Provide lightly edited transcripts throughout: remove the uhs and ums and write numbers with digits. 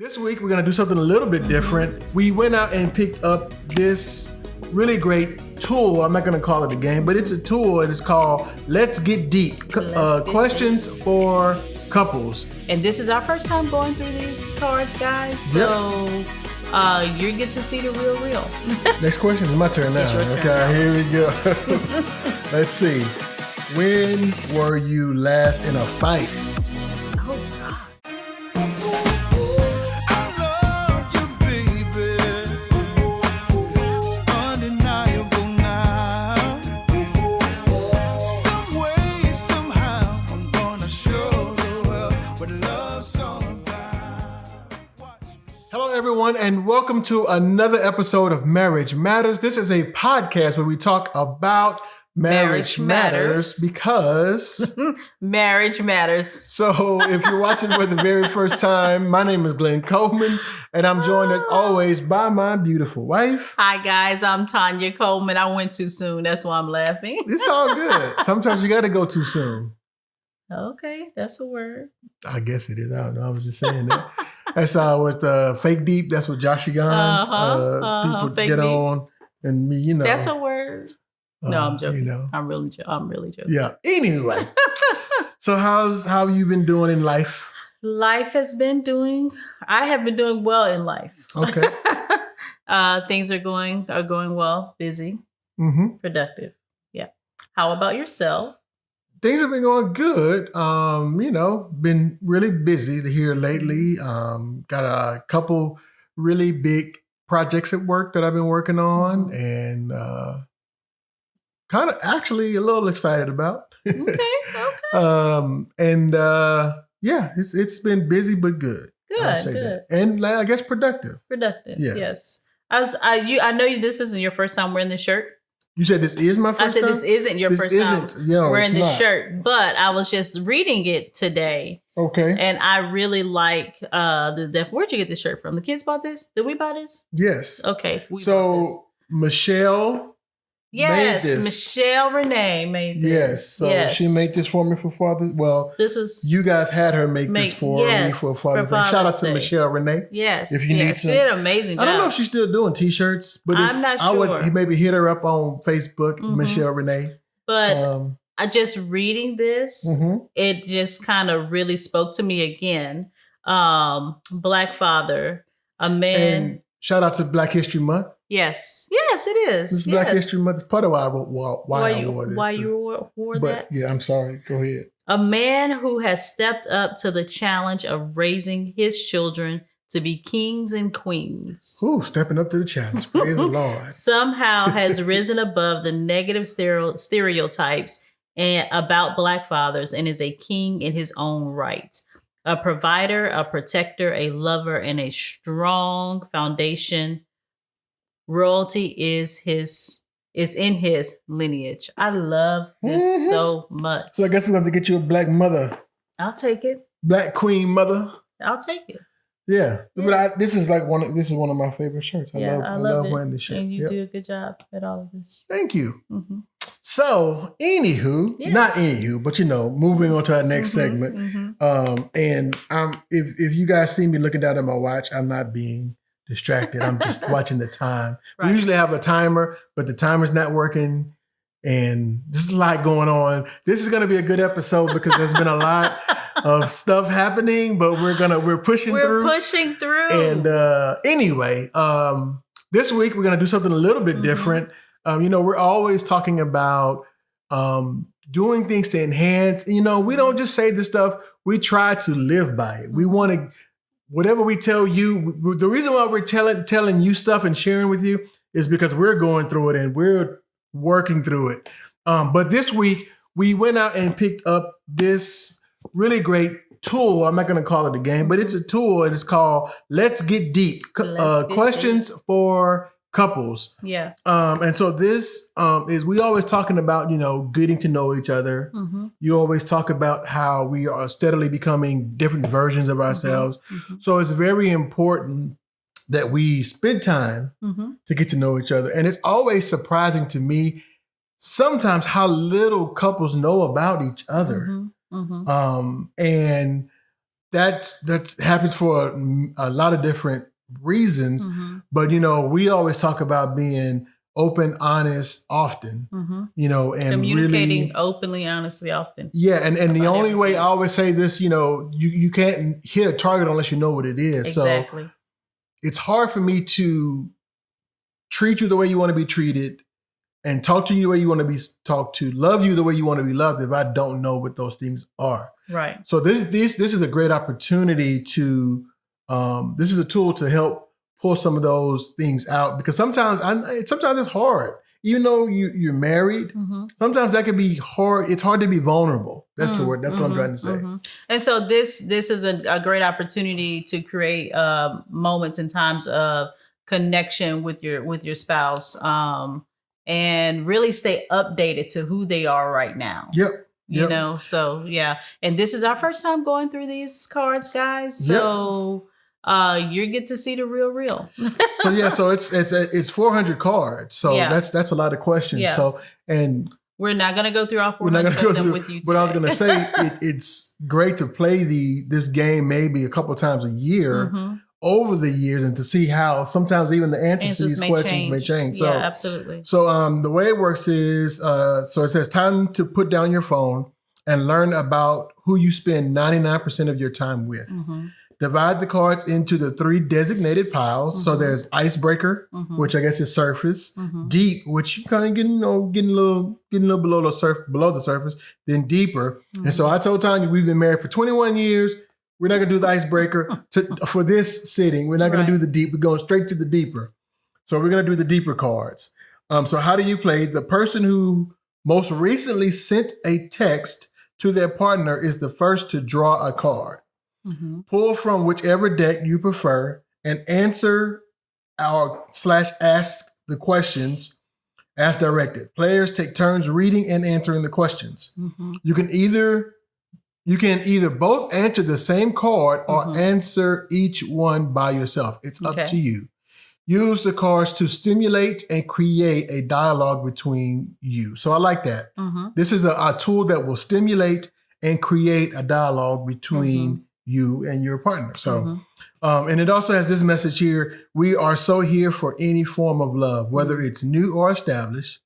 This week, we're going to do something a little bit different. We went out and picked up this really great tool. I'm not going to call it a game, but it's a tool, and it's called Let's Get Deep. Questions for couples. And this is our first time going through these cards, guys. So you get to see the real. Next question is my turn now. It's your turn. Okay, here we go. Let's see. When were you last in a fight? Everyone, and welcome to another episode of Marriage Matters. This is a podcast where we talk about marriage matters because marriage matters. So if you're watching for the very first time, my name is Glenn Coleman, and I'm joined as always by my beautiful wife. Hi guys, I'm Tanya Coleman. I went too soon. That's why I'm laughing. It's all good. Sometimes you got to go too soon. Okay, that's a word. I guess it is. I don't know. I was just saying that. That's with the fake deep. That's what Joshie Gons people get deep on, and me. You know, that's a word. No, I'm joking. You know, I'm really joking. Yeah. Anyway, so how have you been doing in life? I have been doing well in life. Okay. Things are going well. Busy, productive. Yeah. How about yourself? Things have been going good. Been really busy here lately. Got a couple really big projects at work that I've been working on, and kind of actually a little excited about. Okay. It's been busy but good. I'll say that. And I guess productive. Productive. Yeah. Yes. I know this isn't your first time wearing this shirt. You said this is my first time? I said this isn't your first time wearing this shirt, but I was just reading it today. Okay. And I really like where'd you get this shirt from? The kids bought this? Did we buy this? Yes. Okay. So Michelle made this. Michelle Renee made this. Yes. So she made this for me for Father's Day. Well, you guys had her make this for me for Father's Day. Shout out to Michelle Renee. Yes. If you need some. She did an amazing job. I don't know if she's still doing t-shirts, but I'm not sure. I would maybe hit her up on Facebook, Michelle Renee. But I just reading this, it just kind of really spoke to me again. Black father, a man. And shout out to Black History Month. Yes, it is. This is Black History Month. It's part of why I wore this. Why you wore that? Yeah, I'm sorry. Go ahead. A man who has stepped up to the challenge of raising his children to be kings and queens. Ooh, stepping up to the challenge. Praise the Lord. Somehow has risen above the negative stereotypes about Black fathers and is a king in his own right. A provider, a protector, a lover, and a strong foundation. Royalty is in his lineage. I love this so much. So I guess we're going to get you a Black mother. I'll take it. Black queen mother. I'll take it. Yeah. But this is one of my favorite shirts. I love wearing this shirt. And you do a good job at all of this. Thank you. So, not anywho, but moving on to our next segment. And if you guys see me looking down at my watch, I'm not being distracted. I'm just watching the time. Right. We usually have a timer, but the timer's not working, and there's a lot going on. This is going to be a good episode because there's been a lot of stuff happening, but we're pushing through. We're pushing through. And anyway, this week we're going to do something a little bit different. We're always talking about doing things to enhance. We don't just say this stuff. We try to live by it. We want to. Whatever we tell you, the reason why we're telling you stuff and sharing with you is because we're going through it and we're working through it. But this week, we went out and picked up this really great tool. I'm not going to call it a game, but it's a tool, and it's called Let's Get Deep. Questions for couples. Yeah. And so this is, we always talking about, getting to know each other. You always talk about how we are steadily becoming different versions of ourselves. So it's very important that we spend time to get to know each other. And it's always surprising to me sometimes how little couples know about each other. And that happens for a lot of different reasons. Mm-hmm. But, we always talk about being open, honest, often, Mm-hmm. and Communicating really, openly, honestly, often. yeah. And the about only way everything. I always say this, you can't hit a target unless you know what it is. Exactly. So it's hard for me to treat you the way you want to be treated and talk to you the way you want to be talked to, love you the way you want to be loved if I don't know what those things are. Right. So this is a great opportunity to, this is a tool to help pull some of those things out, because sometimes it's hard, even though you're married. Mm-hmm. Sometimes that can be hard. It's hard to be vulnerable. That's the word. That's what I'm trying to say. Mm-hmm. And so this is a great opportunity to create moments and times of connection with your spouse, and really stay updated to who they are right now. Yep. So yeah. And this is our first time going through these cards, guys. So you get to see the real. So yeah, so it's 400 cards. So that's a lot of questions. Yeah. So, and we're not going to go through all 400 we're not going to go through with you today. But I was going to say it's great to play this game maybe a couple times a year. Mm-hmm. Over the years, and to see how sometimes even the answers to these questions may change. So, absolutely. So the way it works is, so it says time to put down your phone and learn about who you spend 99% of your time with. Mm-hmm. Divide the cards into the 3 designated piles. Mm-hmm. So there's icebreaker, mm-hmm. which I guess is surface, mm-hmm. deep, which you kind of getting a little below the surface, then deeper. Mm-hmm. And so I told Tanya we've been married for 21 years. We're not going to do the icebreaker for this sitting. We're not going to do the deep. We're going straight to the deeper. So we're going to do the deeper cards. So how do you play? The person who most recently sent a text to their partner is the first to draw a card. Mm-hmm. Pull from whichever deck you prefer and answer /ask the questions as directed. Players take turns reading and answering the questions. Mm-hmm. You can either both answer the same card or mm-hmm. answer each one by yourself. It's up to you. Use the cards to stimulate and create a dialogue between you. So I like that. Mm-hmm. This is a tool that will stimulate and create a dialogue between mm-hmm. you and your partner. So, mm-hmm. And it also has this message here. We are so here for any form of love, whether mm-hmm. it's new or established.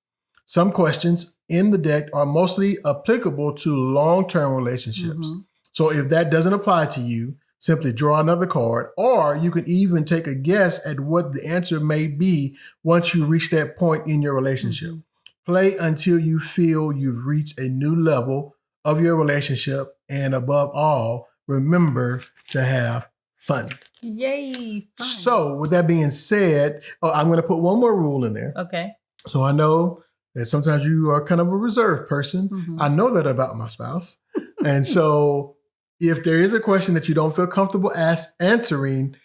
Some questions in the deck are mostly applicable to long-term relationships. Mm-hmm. So if that doesn't apply to you, simply draw another card, or you can even take a guess at what the answer may be once you reach that point in your relationship. Mm-hmm. Play until you feel you've reached a new level of your relationship. And above all, remember to have fun. Yay, fun. So with that being said, I'm going to put one more rule in there. Okay. So I know that sometimes you are kind of a reserved person. Mm-hmm. I know that about my spouse. And so if there is a question that you don't feel comfortable answering,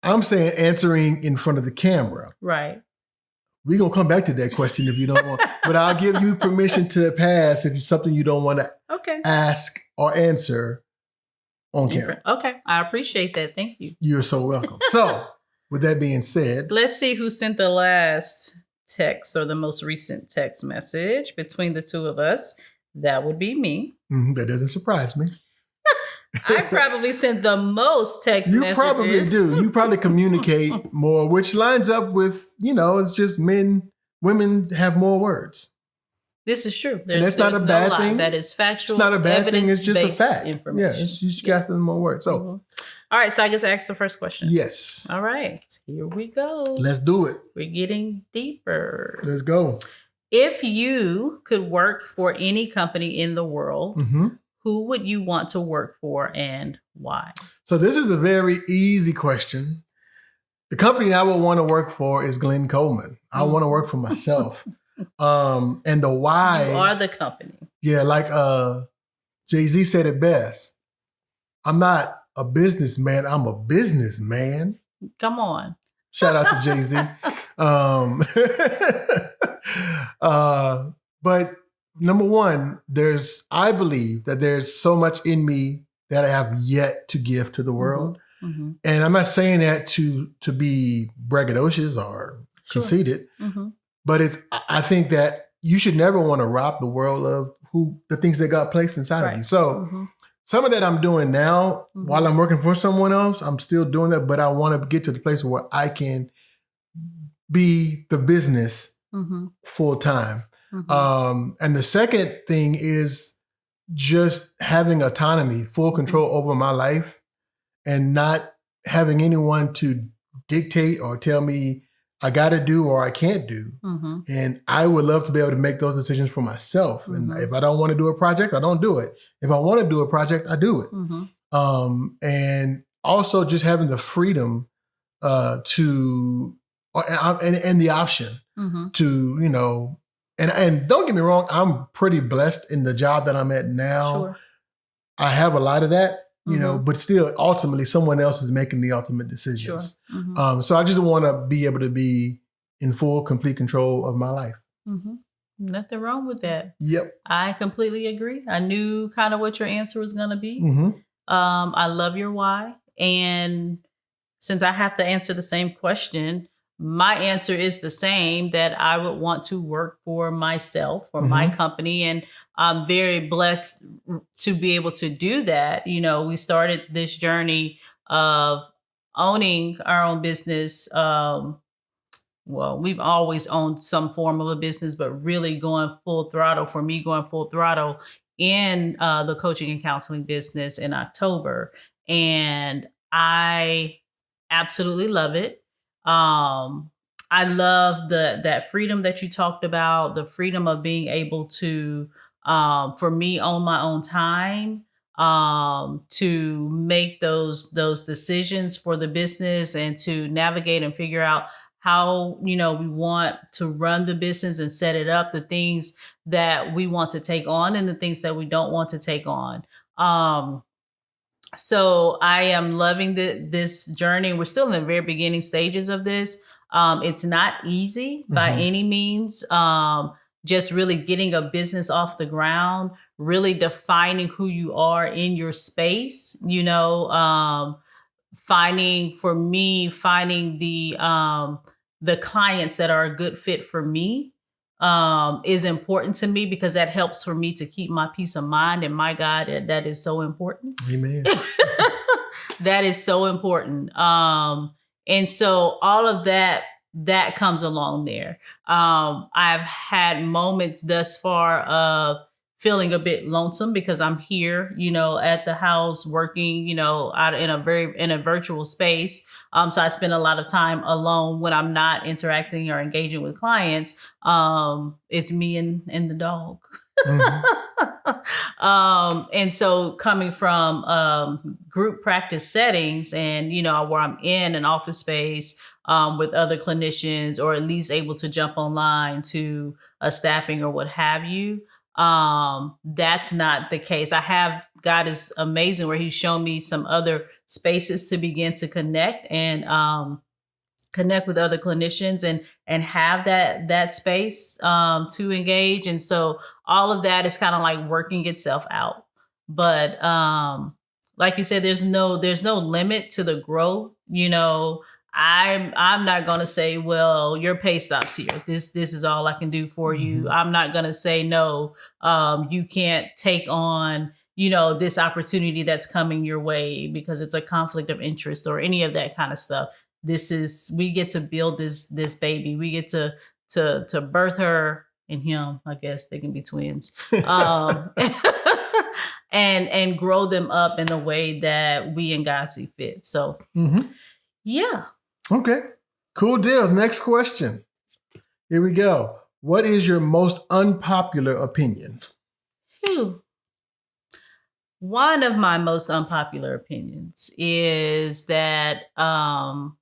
I'm saying answering in front of the camera. Right. We're going to come back to that question if you don't want. But I'll give you permission to pass if it's something you don't want to ask or answer on camera. Okay. I appreciate that. Thank you. You're so welcome. So with that being said, let's see who sent the last text or the most recent text message between the two of us. That would be me. Mm-hmm, that doesn't surprise me. I probably sent the most text messages. You probably do. You probably communicate more, which lines up with, it's just women have more words. This is true. And that's not a bad thing. That is factual. It's not a bad thing. It's just a fact. Information. Yeah, you just got them more words. So, mm-hmm. All right. So I get to ask the first question. Yes. All right. Here we go. Let's do it. We're getting deeper. Let's go. If you could work for any company in the world, mm-hmm. who would you want to work for and why? So this is a very easy question. The company I would want to work for is Glenn Coleman. I want to work for myself. And the why. You are the company. Yeah, like Jay-Z said it best. I'm not a businessman. I'm a businessman. Come on. Shout out to Jay-Z. But number one, I believe that there's so much in me that I have yet to give to the world. Mm-hmm. And I'm not saying that to be braggadocious or conceited, mm-hmm. but I think that you should never want to rob the world of the things that God placed inside of you. So some of that I'm doing now while I'm working for someone else. I'm still doing that, but I want to get to the place where I can be the business full time. And the second thing is just having autonomy, full control over my life, and not having anyone to dictate or tell me I got to do or I can't do. And I would love to be able to make those decisions for myself. And if I don't want to do a project, I don't do it. If I want to do a project, I do it. And also just having the freedom to, and the option to, you know, and don't get me wrong, I'm pretty blessed in the job that I'm at now. Sure. I have a lot of that. You know, but still, ultimately, someone else is making the ultimate decisions. Sure. So I just want to be able to be in full, complete control of my life. Nothing wrong with that. Yep. I completely agree. I knew kind of what your answer was going to be. I love your why. And since I have to answer the same question, my answer is the same, that I would want to work for myself or my company. And I'm very blessed to be able to do that. You know, we started this journey of owning our own business. Well, we've always owned some form of a business, but really going full throttle, for me, going full throttle in the coaching and counseling business in October. And I absolutely love it. I love that freedom that you talked about, the freedom of being able to, for me, own my own time, to make those decisions for the business and to navigate and figure out how, you know, we want to run the business and set it up, the things that we want to take on and the things that we don't want to take on. So I am loving this journey. We're still in the very beginning stages of this. It's not easy by any means. Just really getting a business off the ground, really defining who you are in your space, you know, finding the clients that are a good fit for me is important to me, because that helps for me to keep my peace of mind. And my God, that is so important. Amen. That is so important. And so all of that comes along there. I've had moments thus far of feeling a bit lonesome because I'm here, you know, at the house working, you know, out in a virtual space. So I spend a lot of time alone when I'm not interacting or engaging with clients. It's me and the dog. And so coming from group practice settings and, you know, where I'm in an office space with other clinicians, or at least able to jump online to a staffing or what have you, that's not the case. God is amazing where he's shown me some other spaces to begin to connect and connect with other clinicians and have that space to engage. And so all of that is kind of like working itself out. But like you said, there's no limit to the growth. You know, I'm not going to say, well, your pay stops here. This is all I can do for you. I'm not going to say, no, you can't take on, you know, this opportunity that's coming your way because it's a conflict of interest or any of that kind of stuff. We get to build this baby. We get to birth her and him. I guess they can be twins. And grow them up in the way that we and God see fit. So, yeah. Okay. Cool deal. Next question. Here we go. What is your most unpopular opinion? One of my most unpopular opinions is that, and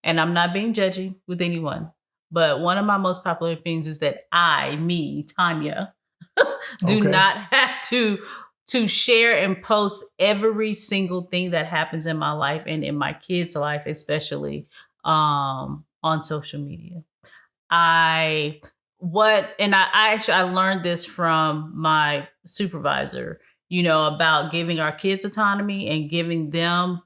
I'm not being judgy with anyone, but one of my most popular opinions is that Tanya, do not have to share and post every single thing that happens in my life and in my kids' life, especially on social media. I learned this from my supervisor, you know, about giving our kids autonomy and giving them,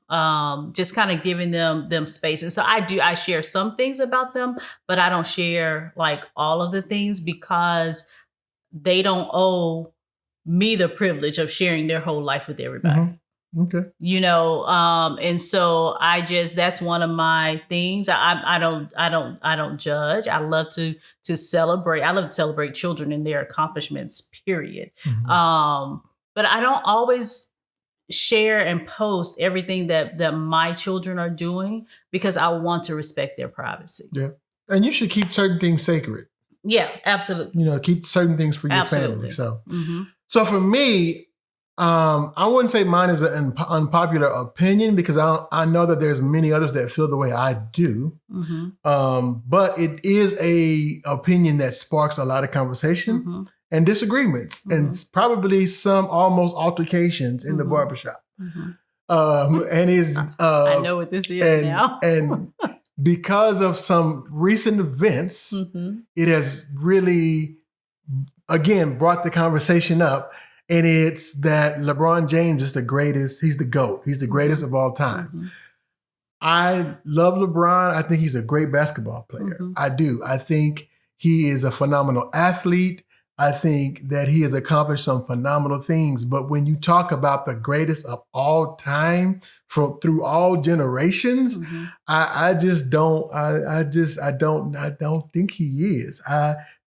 just kind of giving them space. And so I share some things about them, but I don't share like all of the things because they don't owe me the privilege of sharing their whole life with everybody. Mm-hmm. Okay. You know, and so that's one of my things. I don't judge. I love to celebrate. I love to celebrate children and their accomplishments, period. Mm-hmm. But I don't always share and post everything that my children are doing because I want to respect their privacy. Yeah. And you should keep certain things sacred. Yeah, absolutely. You know, keep certain things for your family. So, so for me, I wouldn't say mine is an unpopular opinion because I know that there's many others that feel the way I do. But it is a opinion that sparks a lot of conversation and disagreements and probably some almost altercations in the barbershop. And is I know what this is now. And because of some recent events, it has really, again, brought the conversation up. And it's that LeBron James is the greatest. He's the GOAT. He's the greatest of all time. I love LeBron. I think he's a great basketball player. I do. I think he is a phenomenal athlete. I think that he has accomplished some phenomenal things. But when you talk about the greatest of all time through all generations, I just don't. I don't think he is.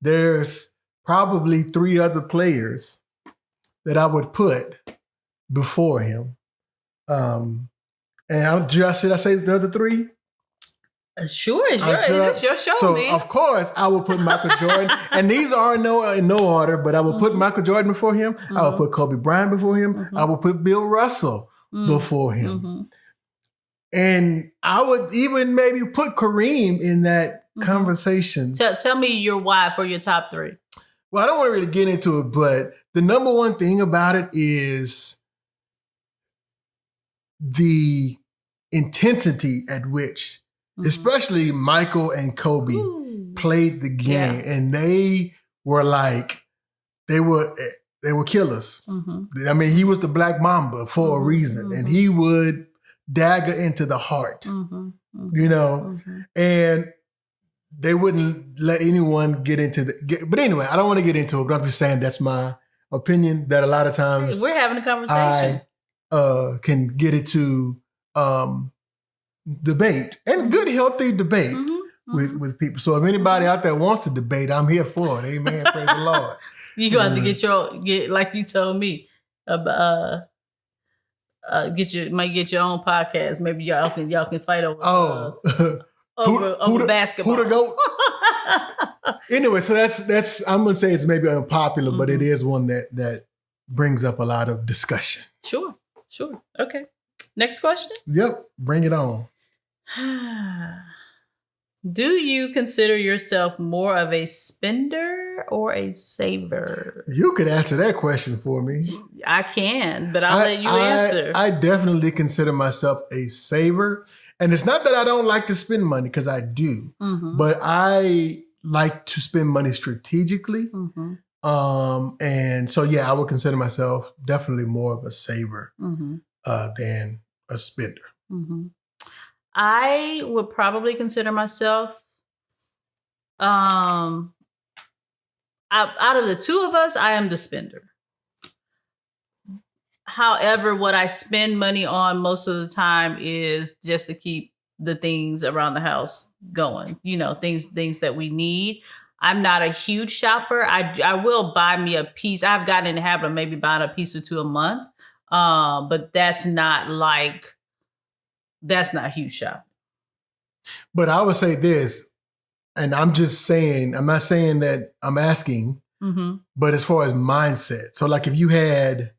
There's probably 3 other players that I would put before him. And should I say the other 3? Sure, it's your show, so man. Of course, I will put Michael Jordan. And these are in no order, but I will put Michael Jordan before him. I will put Kobe Bryant before him. I will put Bill Russell before him. And I would even maybe put Kareem in that conversation. Tell me your why for your top 3. Well, I don't want to really get into it, but the number one thing about it is the intensity at which, especially Michael and Kobe, played the game, and they were like, they were killers. I mean, he was the Black Mamba for a reason, and he would dagger into the heart, you know, and they wouldn't let anyone get into but anyway, I don't want to get into it, but I'm just saying that's my opinion that a lot of times we're having a conversation. I can get into debate and good, healthy debate with people. So if anybody out there wants to debate, I'm here for it. Amen. Praise the Lord. You're going to have to get like you told me, get your own podcast. Maybe y'all can fight over over basketball. Who the GOAT? Anyway, so that's I'm gonna say it's maybe unpopular, but it is one that brings up a lot of discussion. Sure. Okay. Next question. Yep, bring it on. Do you consider yourself more of a spender or a saver? You could answer that question for me. I can, but I'll let you answer. I definitely consider myself a saver. And it's not that I don't like to spend money, because I do, but I like to spend money strategically. And so, yeah, I would consider myself definitely more of a saver than a spender. I would probably consider myself, out of the 2 of us, I am the spender. However, what I spend money on most of the time is just to keep the things around the house going, you know, things that we need. I'm not a huge shopper. I will buy me a piece. I've gotten in the habit of maybe buying a piece or 2 a month. But that's not huge shopping. But I would say this, and I'm just saying, I'm not saying that I'm asking, but as far as mindset. So like if you had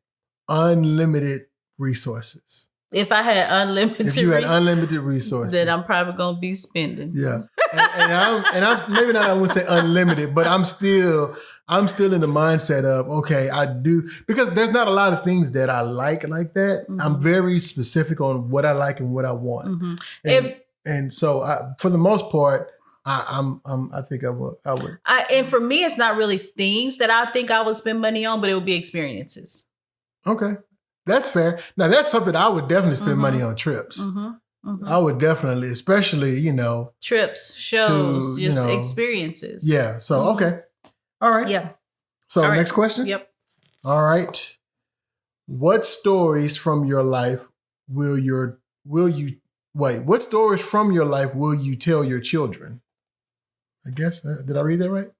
unlimited resources. If I had unlimited resources, then I'm probably gonna be spending. Yeah, and I'm maybe not. I wouldn't say unlimited, but I'm still in the mindset of okay, I do, because there's not a lot of things that I like that. I'm very specific on what I like and what I want, and so for the most part, I think I would. And for me, it's not really things that I think I would spend money on, but it would be experiences. Okay. That's fair. Now, that's something I would definitely spend money on trips. I would definitely, especially, trips, shows, experiences. Yeah. So, okay. All right. Yeah. So, next question? Yep. All right. What stories from your life will you what stories from your life will you tell your children? I guess, did I read that right?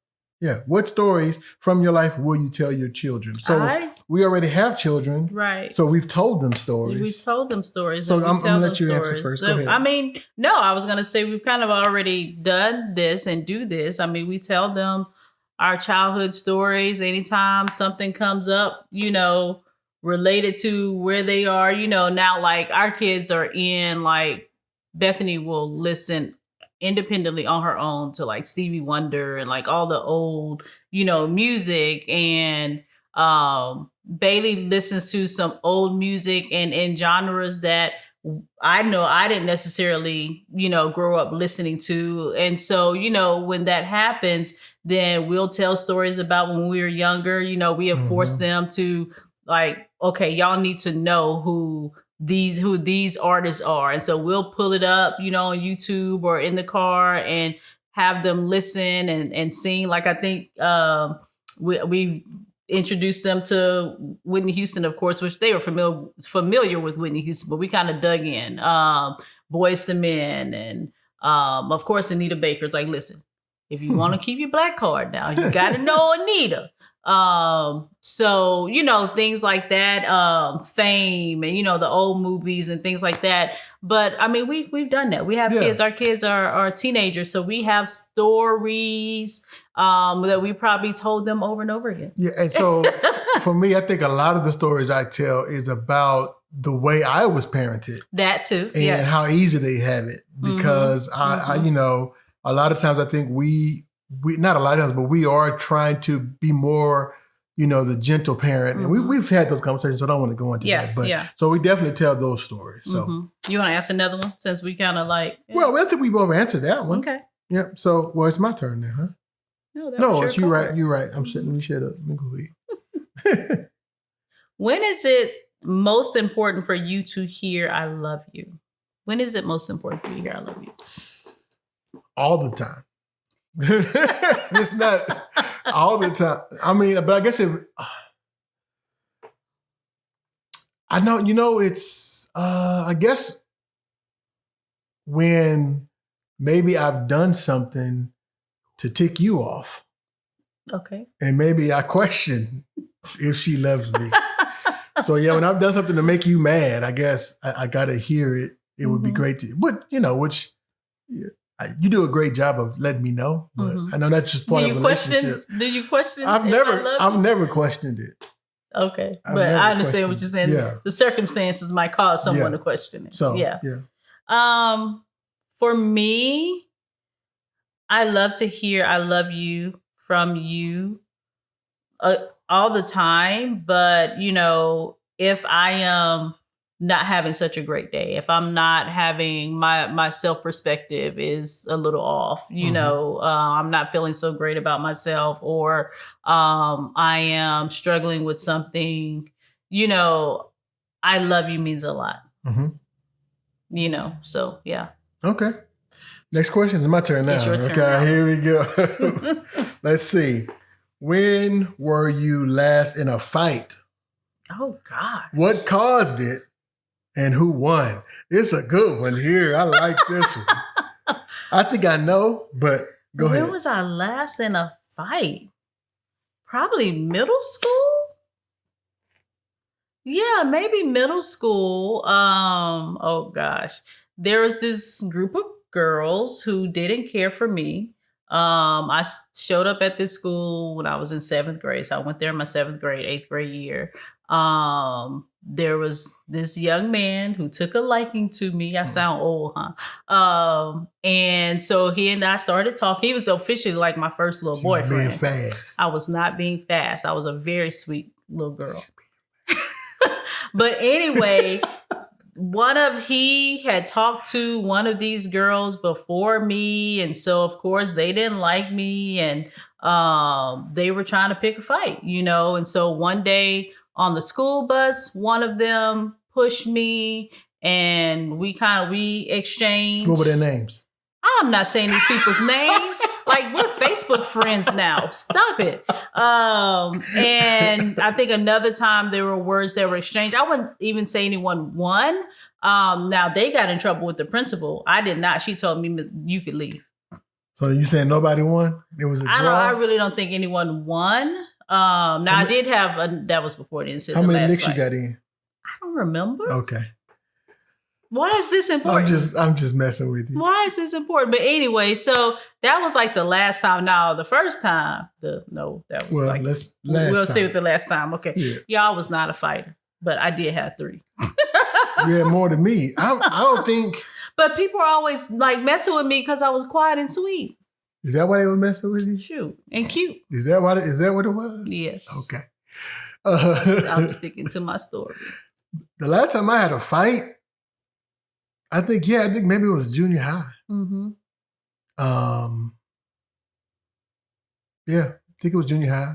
Yeah. What stories from your life will you tell your children? So we already have children. Right. So we've told them stories. We've told them stories. So I'm going to let you answer first. Go ahead. I mean, no, I was going to say we've kind of already done this and do this. I mean, we tell them our childhood stories anytime something comes up, related to where they are, now like our kids are in, like Bethany will listen independently on her own to like Stevie Wonder and like all the old, music, and Bailey listens to some old music and in genres that I know I didn't necessarily, grow up listening to. And so, when that happens, then we'll tell stories about when we were younger. We have forced them to like, okay, y'all need to know who these artists are. And so we'll pull it up, on YouTube or in the car and have them listen and sing. Like I think we introduced them to Whitney Houston, of course, which they were familiar with Whitney Houston, but we kind of dug in. Boyz II Men and of course Anita Baker's like, listen, if you want to keep your black card now, you got to know Anita. So, things like that, Fame and, the old movies and things like that. But I mean, we've done that. We have kids, our kids are teenagers. So we have stories, that we probably told them over and over again. Yeah. And so for me, I think a lot of the stories I tell is about the way I was parented. That too. And how easy they have it. Because I, a lot of times I think we not a lot of times, but we are trying to be more, the gentle parent. And we've had those conversations, so I don't want to go into that. But so we definitely tell those stories. So you want to ask another one since we kind of like Well, I think we both answered that one. Okay. Yeah. So it's my turn now, huh? No, it's you right. You're right. I'm sitting. Let me shut up. Let me go eat. When is it most important for you to hear "I love you"? When is it most important for you to hear "I love you"? All the time. It's not all the time. I mean, but I guess I know, it's, I guess when maybe I've done something to tick you off. Okay. And maybe I question if she loves me. So yeah, when I've done something to make you mad, I guess I got to hear it. It would be great to, but you do a great job of letting me know, but I know that's just part of a relationship. Do you question? I've never questioned it. Okay, but I understand what you're saying. Yeah. The circumstances might cause someone to question it. So yeah. For me, I love to hear "I love you" from you all the time. But if I am not having such a great day, if I'm not having my self-perspective is a little off, I'm not feeling so great about myself, or I am struggling with something, I love you means a lot, so yeah. Okay. Next question is my turn now. It's your turn. Okay, here we go. Let's see. When were you last in a fight? Oh gosh. What caused it? And who won? It's a good one here. I like this one. I think I know, but go ahead. When was I last in a fight? Probably middle school? Yeah, maybe middle school. Oh gosh. There was this group of girls who didn't care for me. I showed up at this school when I was in 7th grade. So I went there in my 7th grade, 8th grade year. There was this young man who took a liking to me. I sound old, huh? And so he and I started talking. He was officially like my first little boyfriend. Being fast. I was not being fast. I was a very sweet little girl. But anyway, he had talked to one of these girls before me. And so, of course, they didn't like me. And they were trying to pick a fight, And so one day on the school bus, one of them pushed me and we exchanged. What were their names? I'm not saying these people's names. Like, we're Facebook friends now. Stop it. And I think another time there were words that were exchanged. I wouldn't even say anyone won. Now they got in trouble with the principal. I did not. She told me you could leave. So you saying nobody won? It was a draw? I really don't think anyone won. Now I did have that was before the incident. How many licks you got in? I don't remember. Okay. Why is this important? I'm just messing with you. Why is this important? But anyway, so that was like the last time. Now the first time, we'll stay with the last time. Okay, yeah. Y'all was not a fighter, but I did have 3. You had more than me. I don't think. But people are always like messing with me because I was quiet and sweet. Is that why they were messing with you? Shoot, and cute. Is that what it was? Yes. Okay. I'm sticking to my story. The last time I had a fight, I think maybe it was junior high. Mm-hmm. Yeah, I think it was junior high.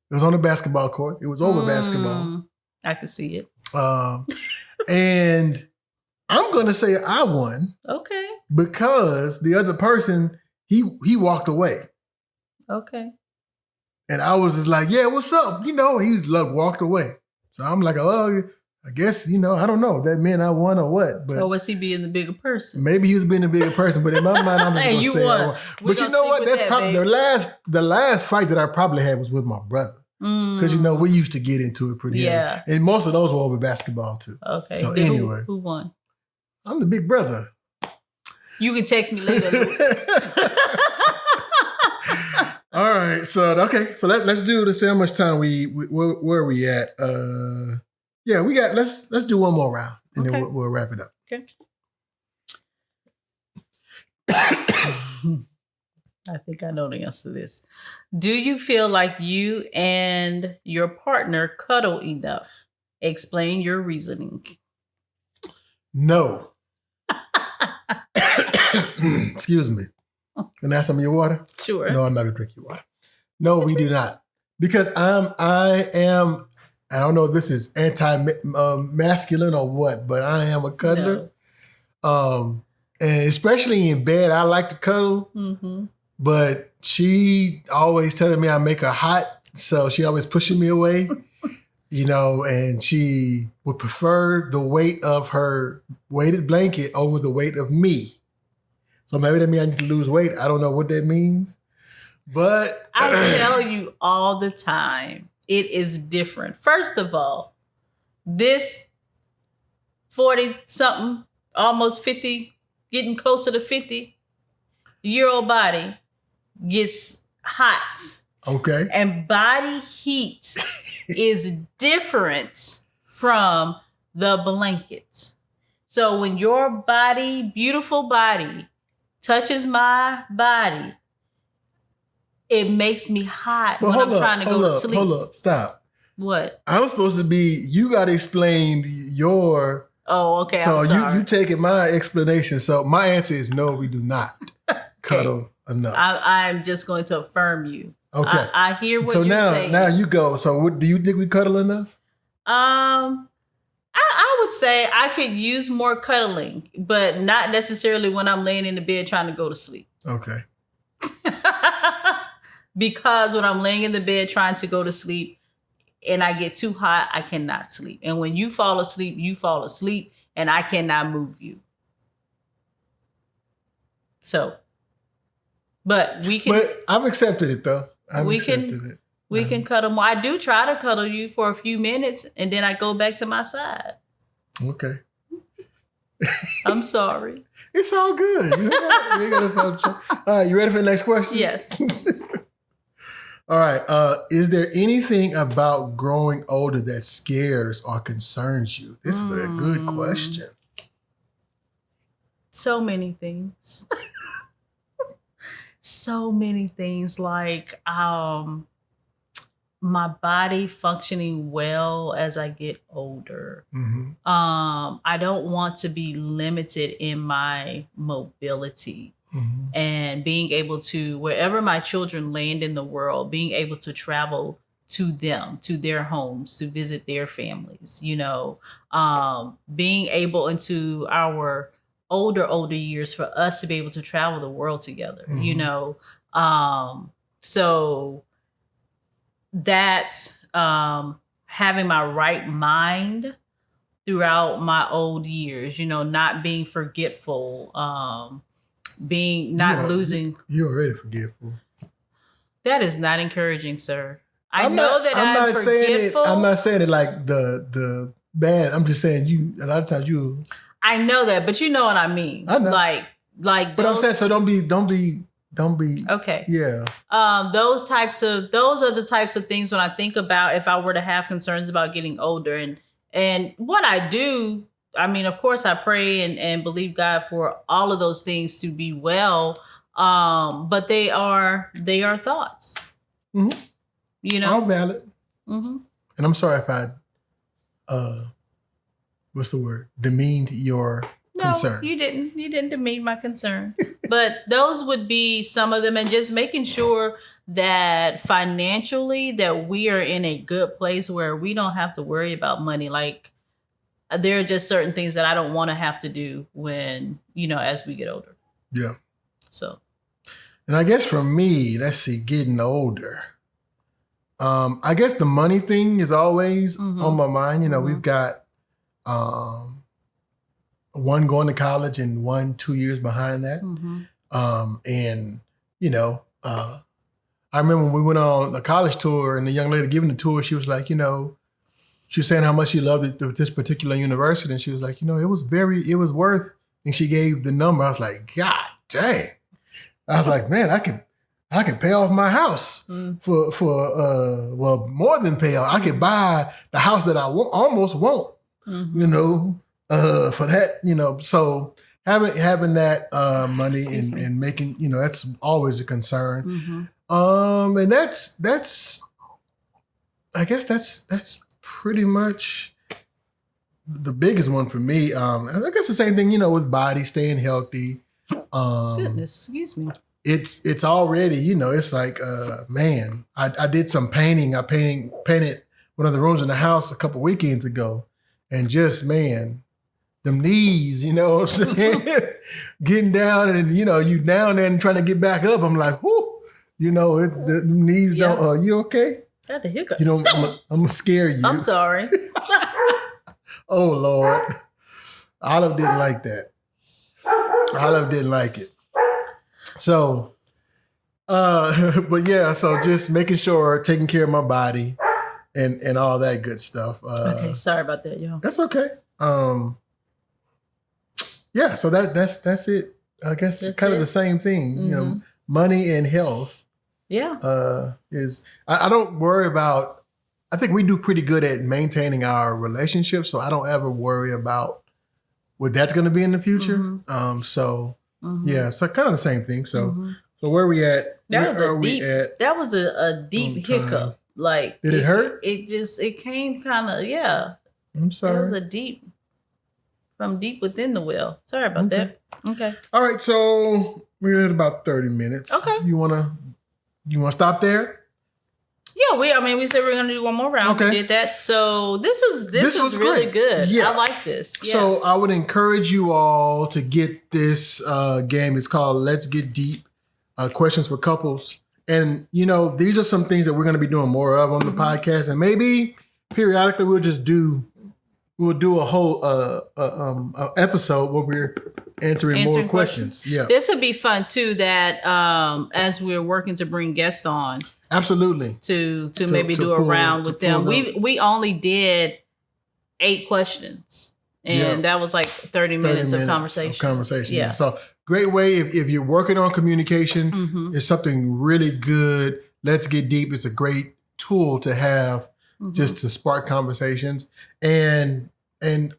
It was on the basketball court. It was over basketball. I could see it. And I'm gonna say I won. Okay. Because the other person, he walked away. Okay. And I was just like, yeah, what's up? He was like walked away. So I'm like, oh, I guess, I don't know. That meant I won or what. But or was he being the bigger person? Maybe he was being the bigger person, but in my mind, I'm just going to say I won. But you know what? That's probably the last fight that I probably had was with my brother. Because, we used to get into it pretty heavy. And most of those were over basketball, too. Okay. So anyway. Who won? I'm the big brother. You can text me later. All right. So let's do to see how much time where we at. Yeah, we got. Let's do one more round, and then we'll wrap it up. Okay. I think I know the answer to this. Do you feel like you and your partner cuddle enough? Explain your reasoning. No. Excuse me. Can I have some of your water? Sure. No, I'm not gonna drink your water. No, we do not. Because I am. I don't know if this is anti-masculine or what, but I am a cuddler. No. And especially in bed, I like to cuddle. Mm-hmm. But she always telling me I make her hot, so she always pushing me away. And she would prefer the weight of her weighted blanket over the weight of me. So maybe that means I need to lose weight. I don't know what that means. But I tell you all the time, it is different. First of all, this 40-something, almost 50, getting closer to 50-year-old body gets hot. Okay. And body heat is different from the blanket. So when your body, beautiful body, touches my body, it makes me hot when I'm trying to go to sleep. Hold up, stop. What? I'm supposed to be, you got to explain your... Oh, okay, so I'm sorry. you taking my explanation. So my answer is no, we do not cuddle enough. I'm just going to affirm you. Okay. I hear what you're saying. So now you go. So do you think we cuddle enough? I would say I could use more cuddling, but not necessarily when I'm laying in the bed trying to go to sleep. Okay. Because when I'm laying in the bed trying to go to sleep and I get too hot, I cannot sleep. And when you fall asleep, and I cannot move you. So, but we can. But I've accepted it though. We can cuddle more. I do try to cuddle you for a few minutes and then I go back to my side. Okay. I'm sorry. It's all good. All right, you ready for the next question? Yes. All right. Is there anything about growing older that scares or concerns you? This is a good question. So many things. So many things, like my body functioning well as I get older. Mm-hmm. I don't want to be limited in my mobility. Mm-hmm. And being able to, wherever my children land in the world, being able to travel to them, to their homes, to visit their families, being able into our older years for us to be able to travel the world together, mm-hmm. So that having my right mind throughout my old years, not being forgetful, losing. You're already forgetful. That is not encouraging, sir. I'm not forgetful. I'm not saying it like the bad. I'm just saying a lot of times you. I know that, but you know what I mean. I know. Like. But I'm saying, so don't be. Okay. Yeah. Those are the types of things when I think about if I were to have concerns about getting older and what I do. I mean, of course, I pray and believe God for all of those things to be well. But they are thoughts. Mm-hmm. All valid. Mm-hmm. And I'm sorry if I, what's the word? Demeaned your concern. No, you didn't. You didn't demean my concern. But those would be some of them, and just making sure that financially that we are in a good place where we don't have to worry about money. Like there are just certain things that I don't want to have to do when, as we get older. Yeah. So. And I guess for me, let's see, getting older. I guess the money thing is always on my mind. We've got one going to college and one 2 years behind that. Mm-hmm. I remember when we went on a college tour and the young lady giving the tour, she was like, she was saying how much she loved this particular university. And she was like, it was worth, and she gave the number. I was like, God dang. I was like, man, I could pay off my house for more than pay off. I could buy the house that I almost want, for that, so having that money and making, that's always a concern. Mm-hmm. And that's I guess that's pretty much the biggest one for me. I guess the same thing, with body, staying healthy. Goodness, excuse me. It's already, it's like, man, I did some painting. I painted one of the rooms in the house a couple weekends ago, and just, man, them knees, you know what I'm saying? Getting down and, you down there and trying to get back up. I'm like, whoo, the knees don't, are you okay? I had the hiccups. I'm going to scare you. I'm sorry. Oh, Lord. Olive didn't like that. Olive didn't like it. So, but yeah, so just making sure, taking care of my body and all that good stuff. Okay, sorry about that, y'all. That's okay. Yeah, so that's it. I guess that's kind of the same thing. Mm-hmm. Money and health. Yeah. I don't worry about. I think we do pretty good at maintaining our relationship, so I don't ever worry about what that's going to be in the future. Mm-hmm. Yeah, so kind of the same thing. So so where are we at? That was a deep hiccup. Like, did it hurt? It came kind of, yeah. I'm sorry. It was from deep within the well. Sorry about that. Okay. All right, so we're at about 30 minutes. Okay. You wanna stop there? Yeah, we said we were gonna do one more round. Okay. We did that. So this was really good. Yeah. I like this. Yeah. So I would encourage you all to get this game. It's called Let's Get Deep, Questions for Couples. And these are some things that we're gonna be doing more of on the podcast. And maybe periodically we'll do a whole episode where we're answering more questions. Yeah. This would be fun too, that as we're working to bring guests on. Absolutely. To maybe do a round with them. We only did 8 questions. And that was like 30 minutes of conversation. Yeah. So great way if you're working on communication, it's something really good. Let's Get Deep. It's a great tool to have just to spark conversations. And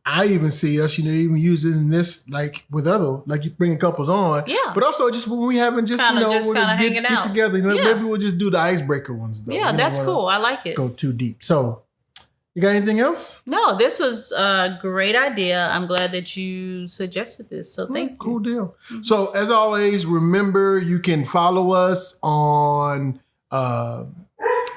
I even see us, even using this like with like you bringing couples on. Yeah. But also just when we haven't just, get together, maybe we'll just do the icebreaker ones though. Yeah, that's cool. I like it. Go too deep. So you got anything else? No, this was a great idea. I'm glad that you suggested this. So thank you. Cool deal. So as always, remember you can follow us on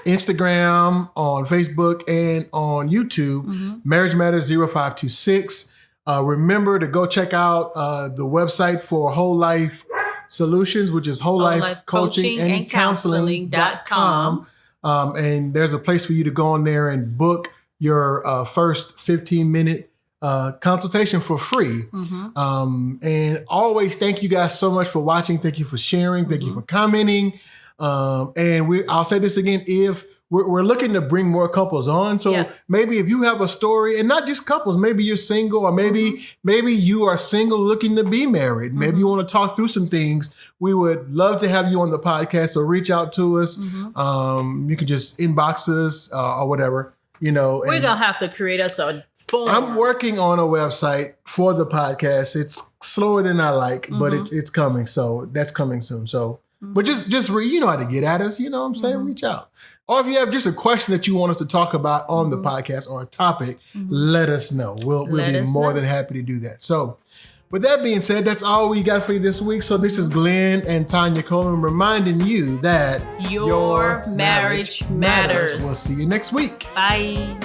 Instagram, on Facebook, and on YouTube, Marriage Matters 0526. Remember to go check out the website for Whole Life Solutions, which is whole life coaching and counseling.com. And there's a place for you to go on there and book your first 15-minute consultation for free. And always thank you guys so much for watching. Thank you for sharing. Thank you for commenting. And I'll say this again, if we're looking to bring more couples on. So maybe if you have a story, and not just couples, maybe you're single, or maybe you are single looking to be married. Maybe you want to talk through some things. We would love to have you on the podcast. So reach out to us. You can just inbox us or whatever, you know. We're going to have to create us a form. I'm working on a website for the podcast. It's slower than I like, but it's coming. So that's coming soon. So, but just you know how to get at us. You know what I'm saying? Reach out. Or if you have just a question that you want us to talk about on the podcast or a topic, let us know. We'll be more than happy to do that. So with that being said, that's all we got for you this week. So this is Glenn and Tanya Coleman reminding you that your marriage matters. We'll see you next week. Bye.